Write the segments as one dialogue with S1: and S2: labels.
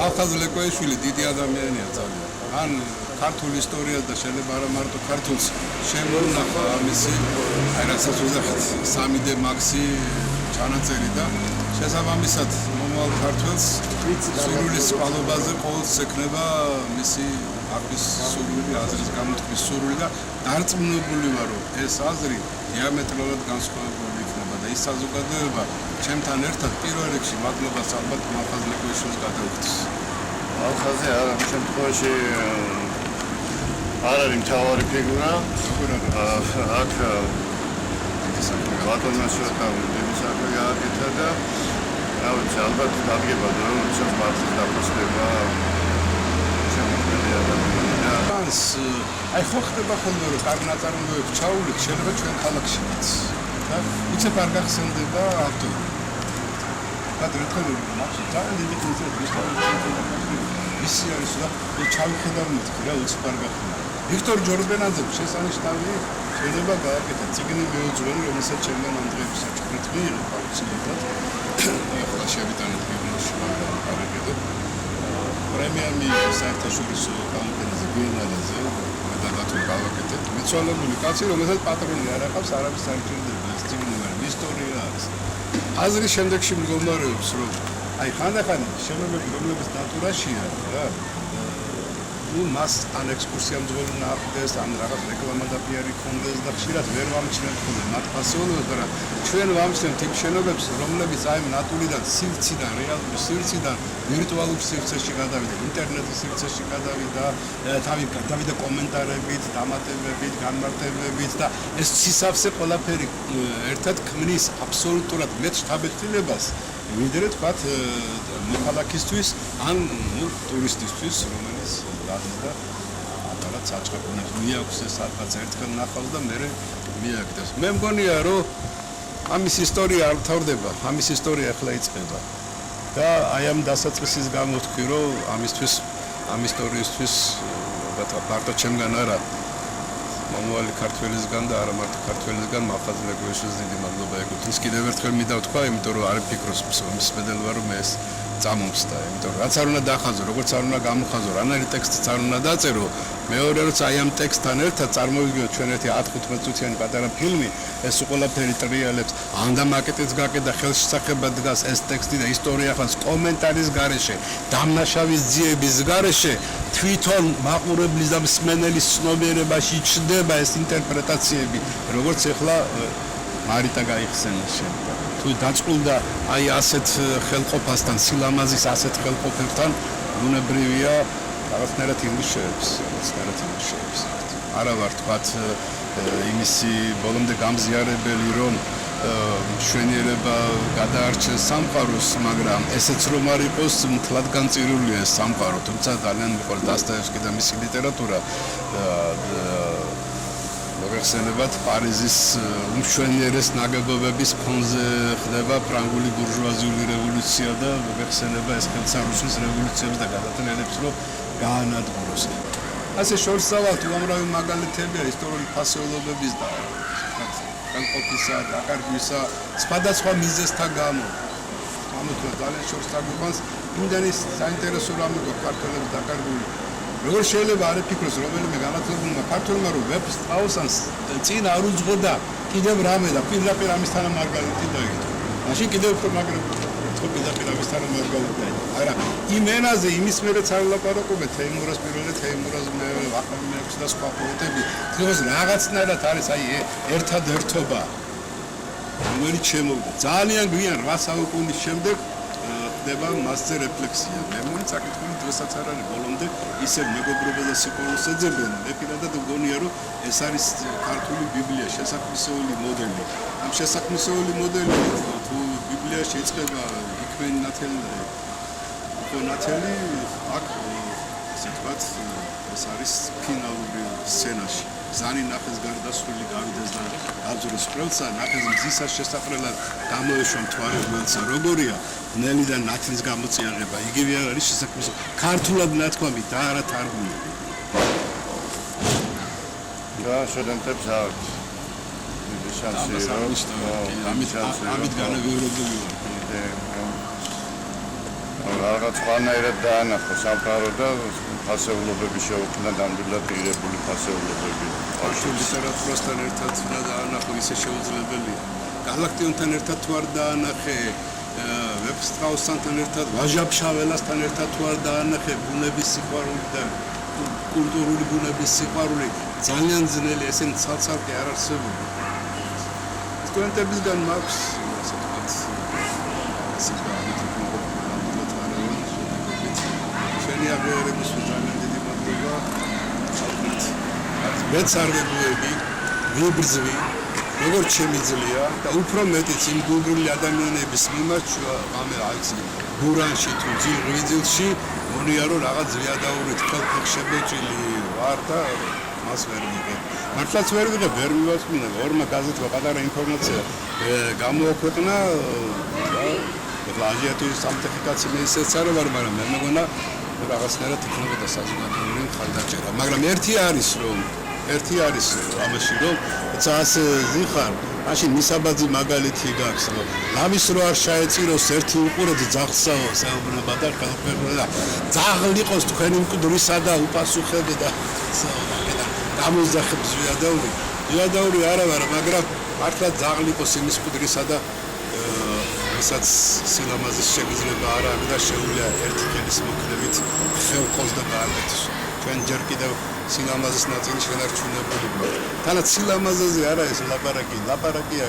S1: ალხაზ ლეკვეიშვილი დიდი ადამიანია ძალიან. ან ქართულ ისტორიას და შეიძლება არა მარტო ქართულს შემოვნახა მისი აი რასაც ვუძახით 3D Max-ი ჩანაწერი და შესაბამისად მომავალ ქართველს სურვილის წყალობაზე ყოველთვის ექნება მისი აკვის სურვილი, აზრის გამოთქმის სურვილი და დარწმუნებული ვარ რომ ეს აზრი დიამეტრალურად განსხვავებული იქნება და ის საზოგადოება ჩემთან ერთად პირველ რიგში მადლობას ალბათ ალხაზ ლეკვეიშვილს გადავხდის.
S2: ალხაზი არა ამ შემთხვევაში არ არის მთავარი ფიგურა. აქ ბატონმა შოთა დიდი საქმე გააკეთა და რა ვიცი ალბათ დაგება რომ როდესაც მართლის დაფასდება აი ხო ხდება ხოლმე რომ კარგი ნაწარმოებები ჩაუვლით შეიძლება ჩვენ ქალაქშიც და უცებ არ გახსენდება ავტორი. გადრეთქოლი მაშინ ძალიან დიდი კრიტიკა ისი არის და ჩავხედავ მეთქი რა უცებ არ გახსენდება. ვიქტორ ჯორბენაძემ შესანიშნავი შეიძლება გააკეთა წიგნი მეუძღვენი რომელსაც ჩემთან ამ დღეებში საჭიროა მიიღო აუცილებლად ახლა შევიტანეთ ფილმში არეგედო პრემია მიიღო საერთაშორისო კონფერენციაზე ბიენალეზე და დათო გავაკეთეთ მიცვალებული კაცი რომელსაც პატრონი არ აქვს არავის არ ჭირდება ეს წიგნი მაგრამ ისტორია არის აზრის შემდეგში მდგომარეობს რომ აი ხანდახან შენობები რომლებიც ნატურაშია რა ну მას ან ექსკურსია მძღოლი ნახდეს ან რაღაც რეკლამა და პიარი კონდეს და ხშირად ვერ ვამჩნევთ ხოლმე მათ ფასეულობას მაგრამ ჩვენ ვამჩნევთ იმ შენობებს რომლებიც აი ნატურიდან სივრციდან რეალური სივრციდან ვირტუალურ სივრცეში გადავიდა ინტერნეტის სივრცეში გადავიდა თავი კომენტარებით დამატებებით განმარტებებით და ეს სისავსე ყველაფერი ერთად ქმნის აბსოლუტურად მეტ შთაბეჭდილებას ვიდრე თქვათ მოქალაქისთვის ან ტურისტისთვის რომელიც და აბარად საჭყონებს მიაქვს ეს ალბათ ერთხელ ნახავს და მე მიაგდეს. მე მგონია რომ ამის ისტორია არ თავდება, ამის ისტორია ახლა იწყება. და აი ამ დასაწყისის გამო ვთქვი რომ ამისთვის ამ ისტორიისთვის მარტო ჩემგან არა მომავალი ქართველისგან და არა მარტო ქართველისგან ალხაზ ლეკვეიშვილს დიდი მადლობა ეკუთვნის. კიდევ ერთხელ მინდა ვთქვა, იმიტომ რომ არ ვფიქრობს მსმენელი ვარ რომ ეს წამომსდა, იმიტომ რომ რაც არ უნდა დახაზო, როგორც არ უნდა გამოხაზო, რანაირი ტექსტიც არ უნდა დაწერო. მეორე როცა აი ამ ტექსტთან ერთად წარმოვიდგინოთ ჩვენ ერთი 10-15 წუთიანი პატარა ფილმი, ეს ყველაფერი ტრიალებს, ან და მაკეტიც გაკეთა ხელშესახებად დგას ეს ტექსტი და ისტორია ხანს კომენტარის გარეშე, დამნაშავის ძიების გარეშე, თვითონ მაყურებლის და მსმენელის ცნობიერებაში ჩნდება ეს ინტერპრეტაციები, როგორც ახლა მარიტა გაიხსენა შემდეგ. თუ დაწყულდა აი ასეთ ხელყოფასთან, სილამაზის ასეთ ხელყოფებთან, უნებრივია რაღაცნაირად იმუშავებს. არა ვარ თქვათ იმისი ბოლომდე გამზიარებელი, რომ მშვენიერება გადაარჩენს სამყაროს, მაგრამ ესეც რომ არ იყოს მთლად განწირულია ეს სამყარო, თუმცა ძალიან მიყვარს დასტოევსკი და მისი ლიტერატურა. მოგეხსენებათ პარიზის უმშვენიერეს ნაგებობების ფონზე ხდება ფრანგული ბურჟუაზიული რევოლუცია და მოგეხსენება ეს ხელსარუშვის რევოლუციებს და გადატრიალებს რომ გაანადგუროს. ასე შორსავალ უამრავი მაგალითებია ისტორიული ფასეულობების და განყოფისა, დაკარგვისა, სხვადასხვა მიზეზთა გამო. ამიტომ ძალიან შორს დაგვიყვანს იმდენი საინტერესო რამე ქართველებს დაკარგული. როგორ შეიძლება არ იფიქროს რომელიმე განათლებულმა ქართველმა რომ ვებს ყავსანს წინ არ უძღოდა კიდევ რამე და პირდაპირ ამის თანამარგალითი დაიგო. მაშინ კიდევ უფრო მაგრამ პირდაპირ ამის თანამარგალითი დაიგო. მაგრამ იმ ენაზე იმის მერეც არ ვლაპარაკობთ თეიმურას პირველი თეიმურას მეორე ვახამი აქვს და სხვა პოეტები. დღეს რაღაცნაირად არის აი ერთადერთობა რომელიც შემოვიდა. ძალიან გვიან 8 საუკუნის შემდეგ ხდება მასზე რეფლექსია. მე მგონი საკითხი დღესაც არ არის ბოლომდე ისევ მეგობრობა და სიყვარულს ეძებენ. მე პირადად მგონია რომ ეს არის ქართული ბიბლია, შესაქმნისეული მოდელი. ამ შესაქმნისეული მოდელი თუ ბიბლიაში იწყება იქმენი ნათელი აქ ესე ვთქვათ ეს არის ფინალური სცენაში. ზანი ნახეს გარდასრული გავიდეს და აბზურს პრელცა ნახეს მზისას შესაყრელად გამოეშვა მთვარე გველსა როგორია ნელი და ნათლის გამოწიაღება იგივე არის შესაქმნისო ქართულად ნათქვამი და არა თარგმნილი და შედანტებს აქვს დიდი შანსი ამით განვივრებული ვარ
S3: რაღაც ყველანაირად დაანახო სამყარო და ფასეულობები შეუქმნა ნამდვილად ღირებული ფასეულობები.
S1: ქართულ ლიტერატურასთან ერთად უნდა დაანახო ისე შეუძლებელია. გალაქტიონთან ერთად თუ არ დაანახე, ვებსტრაუსთან ერთად, ვაჟა-ფშაველასთან ერთად თუ არ დაანახე ბუნების სიყვარული და კულტურული ბუნების სიყვარული ძალიან ძნელი, ესენი ცალ-ცალკე არ არსებობენ. სტუდენტებისგან მაქვს, ასე ვთქვათ, შენი აღიარების ძალიან დიდი მადლობა. მეც არ ვებუები, ვიბრძვი, როგორც შემიძლია და უფრო მეტიც იმ გულგრილი ადამიანების მიმართ გურანში თუ ღვიძლში მონია რომ რაღაც ვიადაურით ხელშებეჭილი ვარ და მას ვერ ვიღებ. მართლაც ვერ ვიღებ, ვერ მივაწმინდა. ორმა გაზეთმა პატარა ინფორმაცია გამოაქვეყნა და აზიატური სამთექნიკაცი მეცეც არ ვარ, მაგრამ მე მეგონა რაღაცნაირად იქნებოდა საზოგადოებრივი მხარდაჭერა. მაგრამ ერთი არის ამაში რომ წას ზიხარ, მაშინ მისაბაძი მაგალითი გაქვს რომ ლამის რო არ შეეწიროს ერთი უყურეთ ძაღლსაო საუბრობა და ხელფერდა ძაღლ იყოს თქვენი მკვდრისა და უპასუხები და გამოიძახებს ვიადაური არა ვარ, მაგრამ მართლა ძაღლ იყოს იმის მკვდრისა და ვისაც სილამაზის შეგრძნება არ აქვს და შეუძლია ერთი კელის მოქმედებით ხელყოს და გააკეთოს. ჩვენ ჯერ კიდევ სილამაზის ნაწილი შენარჩუნებული გვაქვს. თანაც სილამაზაზე არა ეს ლაპარაკია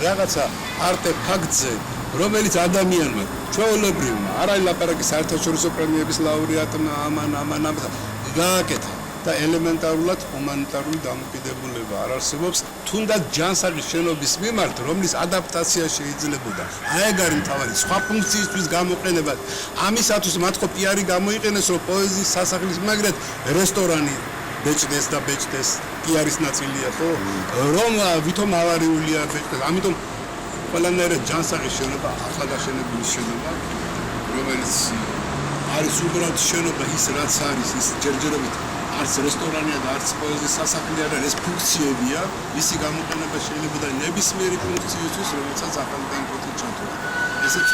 S1: რაღაცა არტეფაქტზე, რომელიც ადამიანმა, ჩვეულებრივმა, არა ლაპარაკი საერთაშორისო პრემიების ლაურეატმა ამან გააკეთა და ელემენტარულად ჰუმანიტარული დამოკიდებულება არ არსებობს, თუნდაც ჯანსაღი შენობის მიმართ, რომლის ადაპტაცია შეიძლებოდა. ეგ არის მთავარი სხვა ფუნქციისთვის გამოყენება. ამისათვის მათ ხო პიარი გამოიყენეს, რომ პოეზიის სასახლის მაგრად რესტორანი ბეჭდეს და ბეჭდეს პიარის ნაწილია, ხო? რომ ვითომ ავარიულია ბეჭდეს. ამიტომ ყველანაირად ჯანსაღი შენობა, ახლა გაშენებული შენობა, რომელიც არის უბრალოდ შენობა ის რაც არის, ის ჯერჯერობით არც რესტორანია და არც პოეზიის სასახლე არა, ეს ფუნქციებია, ისი გამოყენება შეიძლება და ნებისმიერი ფუნქციისთვის, რომელსაც ახალი დანაყოფით ჩავთვალა. ესეც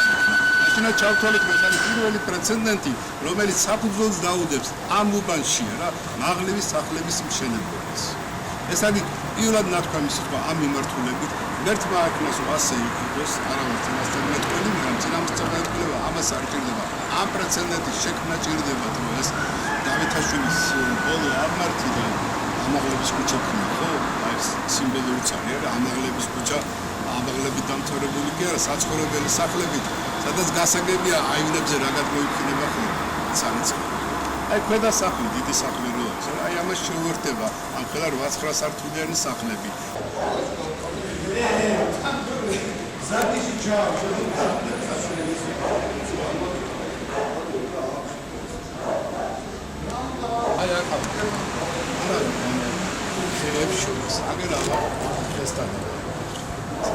S1: მაშინა ჩავთვალეთ, ეს არის პირველი პრეცედენტი, რომელიც საფუძველს დაუდებს ამ უბანში რა, მაღლების სახლების მშენებლობას. ეს არის პირველად ნათქვამი სიტყვა ამ მიმართულებით, ერთმა აქნას ასე იქნოს, არავის წინასწარ მეტყველი, მაგრამ წინამძღოლ მეტყველება ამას არ ჭირდება. ამ პრეცედენტის შექმნა ჭირდება დღეს დავითაშვილის ბოლო აღმართი და ამაღლების ქუჩა ქნა, ხო? აი ეს სიმბოლური წარი არა, ამაღლების ქუჩა, ამაღლებით დამთავრებული კი არა, საცხოვრებელი სახლებით, სადაც გასაგებია აივნებზე რა გადმოიფინება ხოლმე, სამიცხო. აი ქვედა სახლი, დიდი სახლი რო არის, აი ამას შეუერთდება ამ ხელა 8-9 სართულიანი სახლები. აი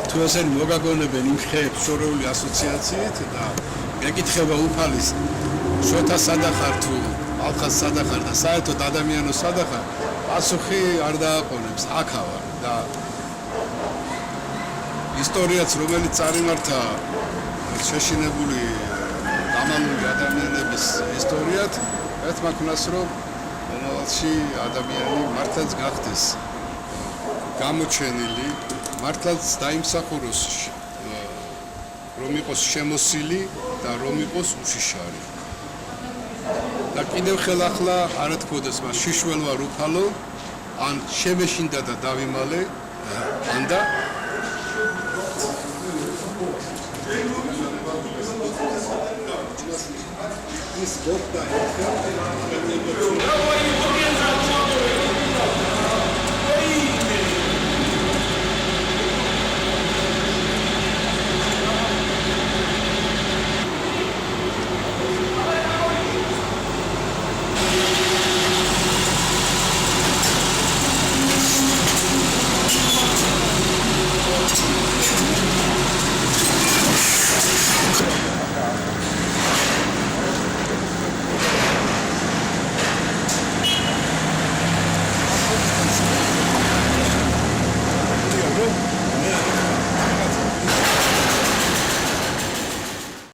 S1: თუ ესე მოგაგონებენ იმ ხეებს შორეული ასოციაციით და გეკითხება უფალის შოთა სადახარ თუ ალხას სადახარ და საერთოდ ადამიანო სადახარ, პასუხი არ დააყონებს, აქავარ და ისტორიაც რომელიც წარიმართა შეშინებული გამალული ადამიანების ისტორიად ერთმა ქნას რომ მომავალში ადამიანი მართლაც გახდეს გამოჩენილი, მართლაც დაიმსახუროს რომ იყოს შემოსილი და რომ იყოს უშიშარი. და კიდევ ხელახლა არ ეთქოდეს მას შიშველ ვარ უფალო, ან შემეშინდა და დავიმალე, ან და ის გოხდა